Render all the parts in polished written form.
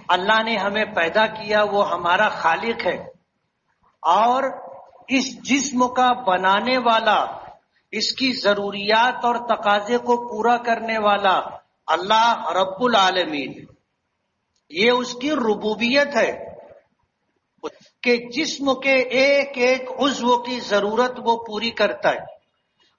اللہ نے ہمیں پیدا کیا، وہ ہمارا خالق ہے، اور اس جسم کا بنانے والا، اس کی ضروریات اور تقاضے کو پورا کرنے والا اللہ رب العالمین، یہ اس کی ربوبیت ہے کہ جسم کے ایک ایک عضو کی ضرورت وہ پوری کرتا ہے،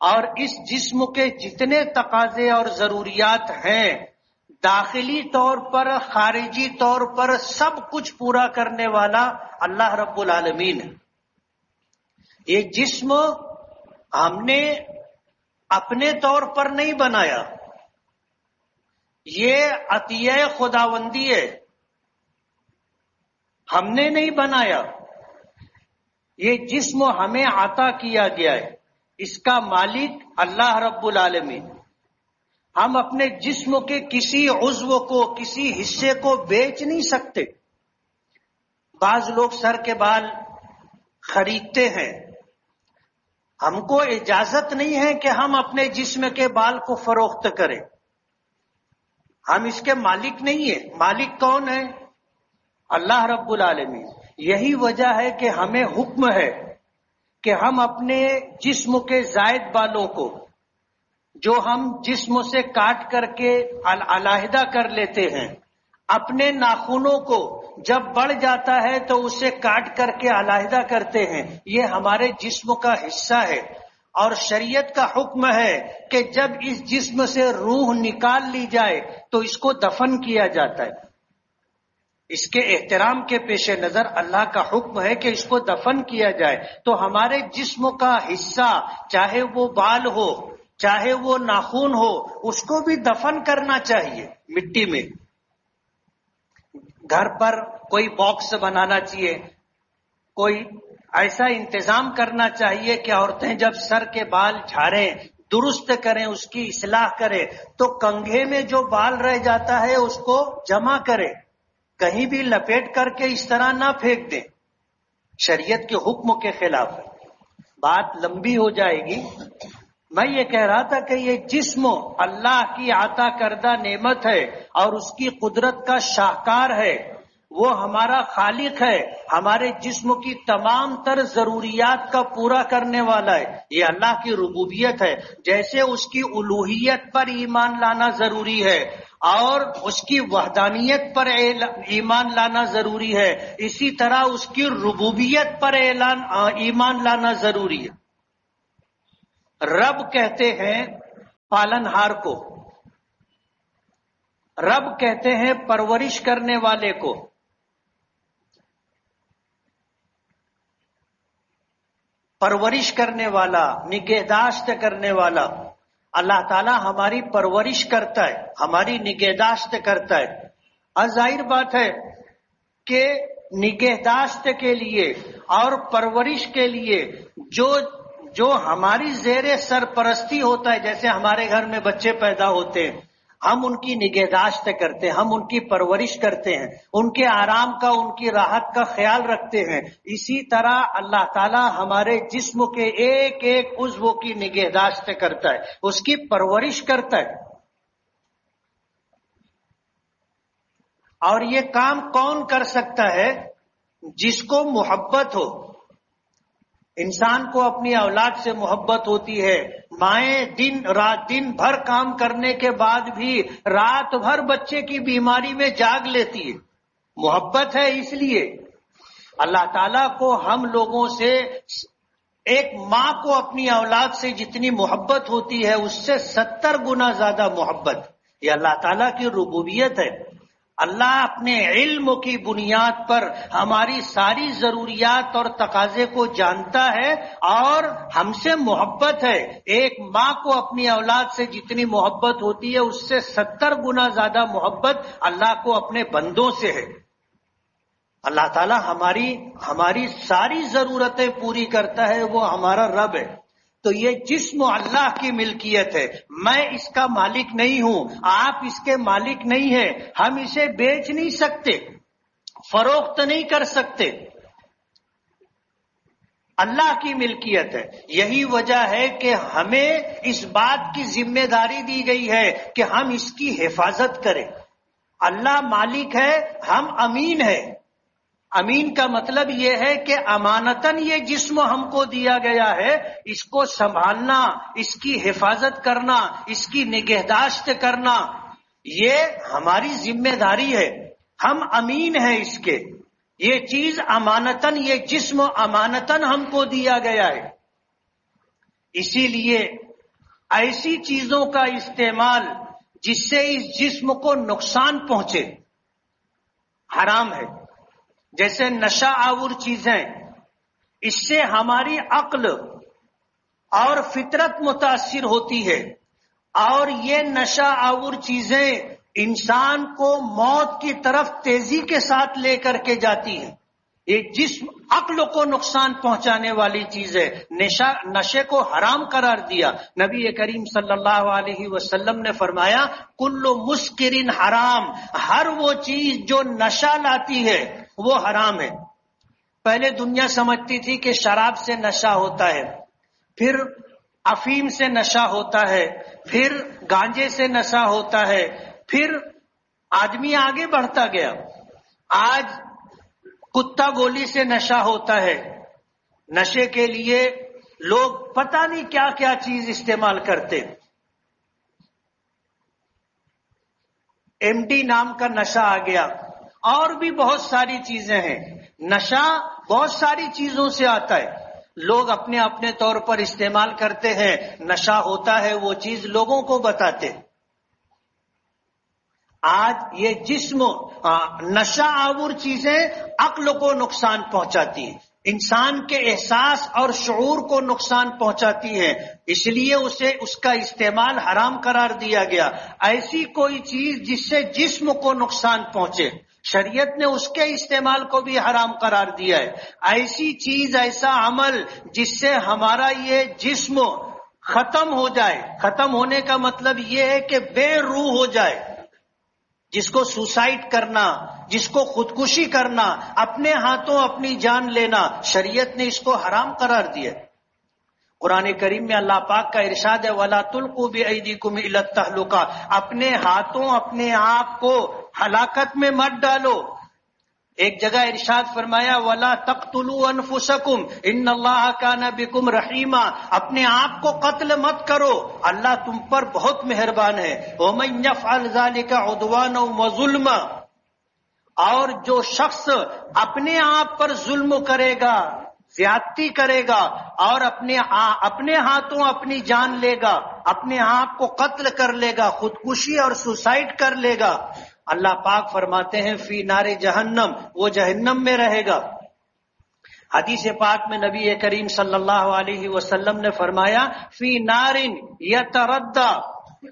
اور اس جسم کے جتنے تقاضے اور ضروریات ہیں داخلی طور پر خارجی طور پر سب کچھ پورا کرنے والا اللہ رب العالمین ہے۔ یہ جسم ہم نے اپنے طور پر نہیں بنایا، یہ عطیہ خداوندی ہے، ہم نے نہیں بنایا، یہ جسم ہمیں عطا کیا گیا ہے، اس کا مالک اللہ رب العالمین۔ ہم اپنے جسم کے کسی عضو کو، کسی حصے کو بیچ نہیں سکتے۔ بعض لوگ سر کے بال خریدتے ہیں، ہم کو اجازت نہیں ہے کہ ہم اپنے جسم کے بال کو فروخت کریں، ہم اس کے مالک نہیں ہیں۔ مالک کون ہے؟ اللہ رب العالمین۔ یہی وجہ ہے کہ ہمیں حکم ہے کہ ہم اپنے جسم کے زائد بالوں کو، جو ہم جسم سے کاٹ کر کے علیحدہ کر لیتے ہیں، اپنے ناخنوں کو جب بڑھ جاتا ہے تو اسے کاٹ کر کے علیحدہ کرتے ہیں، یہ ہمارے جسم کا حصہ ہے، اور شریعت کا حکم ہے کہ جب اس جسم سے روح نکال لی جائے تو اس کو دفن کیا جاتا ہے۔ اس کے احترام کے پیش نظر اللہ کا حکم ہے کہ اس کو دفن کیا جائے۔ تو ہمارے جسم کا حصہ، چاہے وہ بال ہو، چاہے وہ ناخن ہو، اس کو بھی دفن کرنا چاہیے مٹی میں۔ گھر پر کوئی باکس بنانا چاہیے، کوئی ایسا انتظام کرنا چاہیے کہ عورتیں جب سر کے بال جھاڑیں، درست کریں، اس کی اصلاح کریں، تو کنگھے میں جو بال رہ جاتا ہے اس کو جمع کریں، کہیں بھی لپیٹ کر کے اس طرح نہ پھینک دیں، شریعت کے حکم کے خلاف ہے۔ بات لمبی ہو جائے گی۔ میں یہ کہہ رہا تھا کہ یہ جسم اللہ کی عطا کردہ نعمت ہے اور اس کی قدرت کا شاہکار ہے، وہ ہمارا خالق ہے، ہمارے جسم کی تمام تر ضروریات کا پورا کرنے والا ہے، یہ اللہ کی ربوبیت ہے۔ جیسے اس کی الوہیت پر ایمان لانا ضروری ہے اور اس کی وحدانیت پر ایمان لانا ضروری ہے، اسی طرح اس کی ربوبیت پر ایمان لانا ضروری ہے۔ رب کہتے ہیں پالنہار کو، رب کہتے ہیں پرورش کرنے والے کو۔ پرورش کرنے والا، نگہداشت کرنے والا، اللہ تعالی ہماری پرورش کرتا ہے، ہماری نگہداشت کرتا ہے۔ ظاہر بات ہے کہ نگہداشت کے لیے اور پرورش کے لیے جو ہماری زیر سرپرستی ہوتا ہے، جیسے ہمارے گھر میں بچے پیدا ہوتے ہیں، ہم ان کی نگہداشت کرتے ہیں، ہم ان کی پرورش کرتے ہیں، ان کے آرام کا، ان کی راحت کا خیال رکھتے ہیں۔ اسی طرح اللہ تعالی ہمارے جسم کے ایک ایک عضو کی نگہداشت کرتا ہے، اس کی پرورش کرتا ہے۔ اور یہ کام کون کر سکتا ہے؟ جس کو محبت ہو۔ انسان کو اپنی اولاد سے محبت ہوتی ہے، مائیں دن بھر کام کرنے کے بعد بھی رات بھر بچے کی بیماری میں جاگ لیتی ہے، محبت ہے۔ اس لیے اللہ تعالیٰ کو ہم لوگوں سے، ایک ماں کو اپنی اولاد سے جتنی محبت ہوتی ہے اس سے 70 گنا زیادہ محبت، یہ اللہ تعالیٰ کی ربوبیت ہے۔ اللہ اپنے علم کی بنیاد پر ہماری ساری ضروریات اور تقاضے کو جانتا ہے اور ہم سے محبت ہے۔ ایک ماں کو اپنی اولاد سے جتنی محبت ہوتی ہے اس سے 70 گنا زیادہ محبت اللہ کو اپنے بندوں سے ہے۔ اللہ تعالیٰ ہماری ساری ضرورتیں پوری کرتا ہے، وہ ہمارا رب ہے۔ تو یہ جسم اللہ کی ملکیت ہے، میں اس کا مالک نہیں ہوں، آپ اس کے مالک نہیں ہیں، ہم اسے بیچ نہیں سکتے، فروخت نہیں کر سکتے، اللہ کی ملکیت ہے۔ یہی وجہ ہے کہ ہمیں اس بات کی ذمہ داری دی گئی ہے کہ ہم اس کی حفاظت کریں۔ اللہ مالک ہے، ہم امین ہے۔ امین کا مطلب یہ ہے کہ امانتاً یہ جسم ہم کو دیا گیا ہے، اس کو سنبھالنا، اس کی حفاظت کرنا، اس کی نگہداشت کرنا، یہ ہماری ذمہ داری ہے۔ ہم امین ہیں اس کے، یہ چیز امانتاً، یہ جسم امانتاً ہم کو دیا گیا ہے۔ اسی لیے ایسی چیزوں کا استعمال جس سے اس جسم کو نقصان پہنچے حرام ہے۔ جیسے نشہ آور چیزیں، اس سے ہماری عقل اور فطرت متاثر ہوتی ہے، اور یہ نشہ آور چیزیں انسان کو موت کی طرف تیزی کے ساتھ لے کر کے جاتی ہیں۔ یہ جسم عقل کو نقصان پہنچانے والی چیز ہے۔ نشے کو حرام قرار دیا۔ نبی کریم صلی اللہ علیہ وسلم نے فرمایا کل مسکرن حرام، ہر وہ چیز جو نشہ لاتی ہے وہ حرام ہے۔ پہلے دنیا سمجھتی تھی کہ شراب سے نشہ ہوتا ہے، پھر افیم سے نشہ ہوتا ہے، پھر گانجے سے نشہ ہوتا ہے، پھر آدمی آگے بڑھتا گیا، آج کتا گولی سے نشہ ہوتا ہے۔ نشے کے لیے لوگ پتہ نہیں کیا کیا چیز استعمال کرتے۔ MD نام کا نشہ آ گیا، اور بھی بہت ساری چیزیں ہیں۔ نشہ بہت ساری چیزوں سے آتا ہے، لوگ اپنے اپنے طور پر استعمال کرتے ہیں۔ نشہ ہوتا ہے وہ چیز لوگوں کو بتاتے۔ آج یہ جسم نشہ آور چیزیں عقل کو نقصان پہنچاتی ہیں، انسان کے احساس اور شعور کو نقصان پہنچاتی ہیں، اس لیے اسے اس کا استعمال حرام قرار دیا گیا۔ ایسی کوئی چیز جس سے جسم کو نقصان پہنچے، شریعت نے اس کے استعمال کو بھی حرام قرار دیا ہے۔ ایسی چیز، ایسا عمل جس سے ہمارا یہ جسم ختم ہو جائے، ختم ہونے کا مطلب یہ ہے کہ بے روح ہو جائے، جس کو سوسائڈ کرنا، جس کو خودکشی کرنا، اپنے ہاتھوں اپنی جان لینا، شریعت نے اس کو حرام قرار دیا۔ قرآن کریم میں اللہ پاک کا ارشاد ہے وَلَا تُلْقُوا بِأَيْدِيكُمْ إِلَى التَّهْلُكَةِ، اپنے ہاتھوں اپنے آپ کو ہلاکت میں مت ڈالو۔ ایک جگہ ارشاد فرمایا وَلَا تَقْتُلُوا أَنفُسَكُمْ إِنَّ اللَّهَ كَانَ بِكُمْ رَحِيمًا، اپنے آپ کو قتل مت کرو، اللہ تم پر بہت مہربان ہے۔ وَمَن يَفْعَلْ ذَلِكَ عُدْوَانًا وَظُلْمًا، اور جو شخص اپنے آپ پر ظلم کرے گا، زیادتی کرے گا، اور اپنے ہاتھوں اپنی جان لے گا، اپنے آپ کو قتل کر لے گا، خودکشی اور سوسائڈ کر لے گا، اللہ پاک فرماتے ہیں فی نار جہنم، وہ جہنم میں رہے گا۔ حدیث پاک میں نبی کریم صلی اللہ علیہ وسلم نے فرمایا فی نار یتردى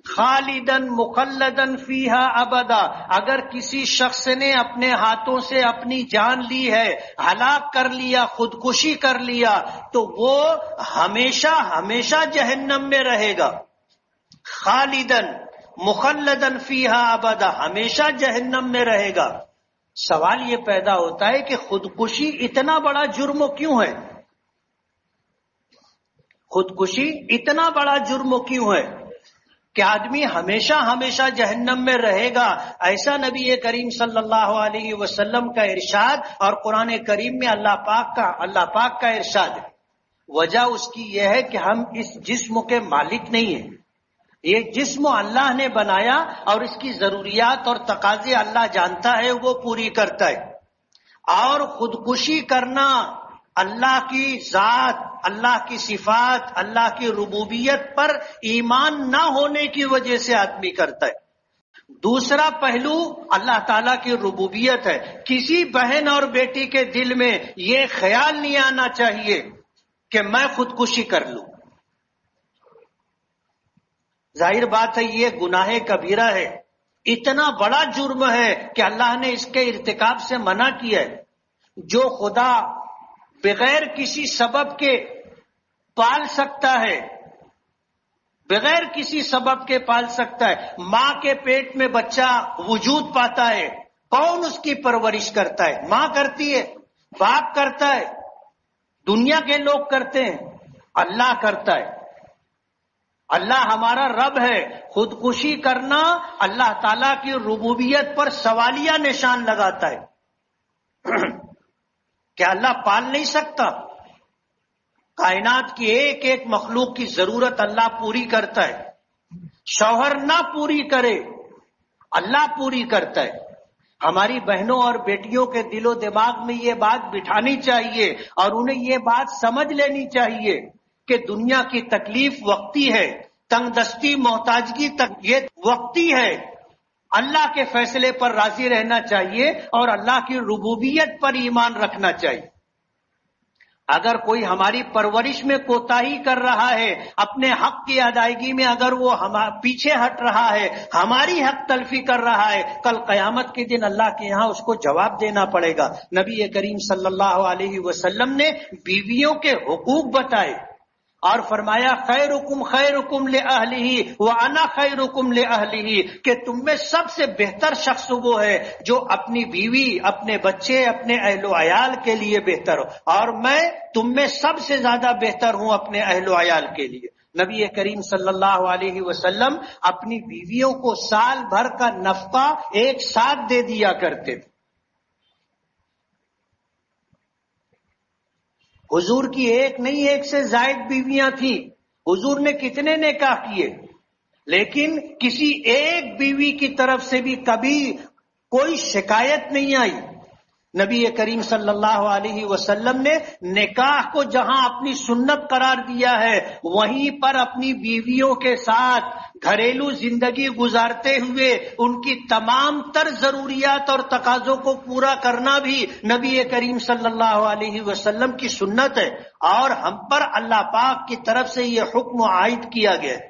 خالدا مخلدا فیہا ابدا، اگر کسی شخص نے اپنے ہاتھوں سے اپنی جان لی ہے، ہلاک کر لیا، خودکشی کر لیا، تو وہ ہمیشہ ہمیشہ جہنم میں رہے گا۔ خالدن مخلدن فیہا ابدا، ہمیشہ جہنم میں رہے گا۔ سوال یہ پیدا ہوتا ہے کہ خودکشی اتنا بڑا جرم کیوں ہے؟ خودکشی اتنا بڑا جرم کیوں ہے کہ آدمی ہمیشہ ہمیشہ جہنم میں رہے گا؟ ایسا نبی کریم صلی اللہ علیہ وسلم کا ارشاد، اور قرآن کریم میں اللہ پاک کا ارشاد ہے۔ وجہ اس کی یہ ہے کہ ہم اس جسم کے مالک نہیں ہیں، یہ جسم اللہ نے بنایا، اور اس کی ضروریات اور تقاضے اللہ جانتا ہے، وہ پوری کرتا ہے۔ اور خودکشی کرنا اللہ کی ذات، اللہ کی صفات، اللہ کی ربوبیت پر ایمان نہ ہونے کی وجہ سے آدمی کرتا ہے۔ دوسرا پہلو اللہ تعالیٰ کی ربوبیت ہے۔ کسی بہن اور بیٹی کے دل میں یہ خیال نہیں آنا چاہیے کہ میں خودکشی کر لوں۔ ظاہر بات ہے یہ گناہ کبیرہ ہے، اتنا بڑا جرم ہے کہ اللہ نے اس کے ارتکاب سے منع کیا ہے۔ جو خدا بغیر کسی سبب کے پال سکتا ہے، بغیر کسی سبب کے پال سکتا ہے، ماں کے پیٹ میں بچہ وجود پاتا ہے، کون اس کی پرورش کرتا ہے؟ ماں کرتی ہے، باپ کرتا ہے، دنیا کے لوگ کرتے ہیں، اللہ کرتا ہے۔ اللہ ہمارا رب ہے. خودکشی کرنا اللہ تعالیٰ کی ربوبیت پر سوالیہ نشان لگاتا ہے. کیا اللہ پال نہیں سکتا؟ کائنات کی ایک ایک مخلوق کی ضرورت اللہ پوری کرتا ہے. شوہر نہ پوری کرے، اللہ پوری کرتا ہے. ہماری بہنوں اور بیٹیوں کے دل و دماغ میں یہ بات بٹھانی چاہیے اور انہیں یہ بات سمجھ لینی چاہیے کہ دنیا کی تکلیف وقتی ہے، تنگ دستی محتاجگی یہ وقتی ہے. اللہ کے فیصلے پر راضی رہنا چاہیے اور اللہ کی ربوبیت پر ایمان رکھنا چاہیے. اگر کوئی ہماری پرورش میں کوتاہی کر رہا ہے، اپنے حق کی ادائیگی میں اگر وہ پیچھے ہٹ رہا ہے، ہماری حق تلفی کر رہا ہے، کل قیامت کے دن اللہ کے یہاں اس کو جواب دینا پڑے گا. نبی کریم صلی اللہ علیہ وسلم نے بیویوں کے حقوق بتائے اور فرمایا خیرکم خیرکم لأہلہ وانا خیرکم لأہلہ، کہ تم میں سب سے بہتر شخص وہ ہے جو اپنی بیوی، اپنے بچے، اپنے اہل و عیال کے لیے بہتر ہو، اور میں تم میں سب سے زیادہ بہتر ہوں اپنے اہل و عیال کے لیے. نبی کریم صلی اللہ علیہ وسلم اپنی بیویوں کو سال بھر کا نفقہ ایک ساتھ دے دیا کرتے تھے. حضور کی ایک نہیں، ایک سے زائد بیویاں تھیں. حضور نے کتنے نکاح کیے، لیکن کسی ایک بیوی کی طرف سے بھی کبھی کوئی شکایت نہیں آئی. نبی کریم صلی اللہ علیہ وسلم نے نکاح کو جہاں اپنی سنت قرار دیا ہے، وہیں پر اپنی بیویوں کے ساتھ گھریلو زندگی گزارتے ہوئے ان کی تمام تر ضروریات اور تقاضوں کو پورا کرنا بھی نبی کریم صلی اللہ علیہ وسلم کی سنت ہے، اور ہم پر اللہ پاک کی طرف سے یہ حکم عائد کیا گیا ہے.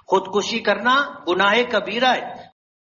خودکشی کرنا گناہ کبیرہ ہے.